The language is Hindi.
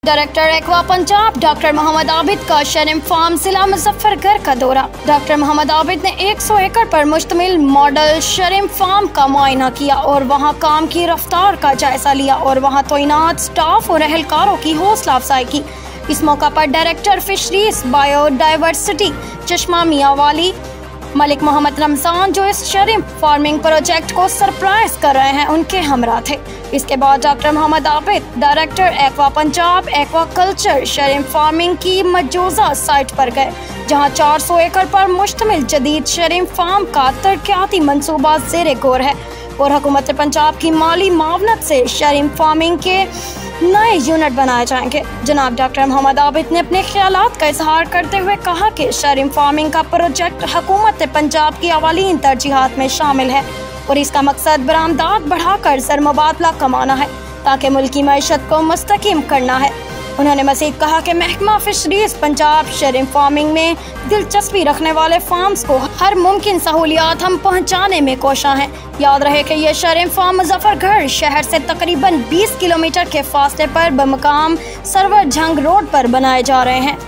Director aqua Punjab doctor Mohammad Abid का शरीम फार्म जिला मुजफ्फरगढ़ का दौरा। डॉक्टर मोहम्मद आबिद ने 100 एकड़ पर मुश्तमिल मॉडल शरीम फार्म का मुआयना किया और वहां काम की रफ्तार का जायजा लिया और वहां तैनात स्टाफ और एहलकारों की हौसला अफजाई की। इस मौका पर डायरेक्टर फिशरीज बायोडाइवर्सिटी चश्मा मियांवाली मलिक मोहम्मद रमजान, जो इस शरीम फार्मिंग प्रोजेक्ट को सरप्राइज कर रहे हैं, उनके हमरा थे। इसके बाद doctor Mohammad Abid director aqua Punjab aquaculture shrimp farming की मौजूदा साइट पर गए, जहां 400 एकड़ पर मुश्तमिल जदीद शरीम फार्म का तरक्याती मंसूबा ज़ेरे गौर है और हुकूमत पंजाब की माली मावनत से शरीम फार्मिंग के नए यूनिट बनाए जाएंगे। जनाब डॉक्टर मोहम्मद आबिद ने अपने ख्यालात का इजहार करते हुए कहा कि शरीम फार्मिंग का प्रोजेक्ट हुकूमत पंजाब की अवालीन तरजीहात में शामिल है और इसका मकसद बरामदात बढ़ाकर सरमुबादला कमाना है ताकि मुल्क की मईशत को मुस्तकीम करना है। उन्होंने मज़ीद कहा कि महकमा फिशरीज पंजाब शरीम फार्मिंग में दिलचस्पी रखने वाले फार्म्स को हर मुमकिन सहूलियात हम पहुँचाने में कोशा हैं। याद रहे कि यह शरीम फार्म मुजफ्फरगढ़ शहर से तकरीबन 20 किलोमीटर के फासले पर बमकाम सरवर जंग रोड पर बनाए जा रहे हैं।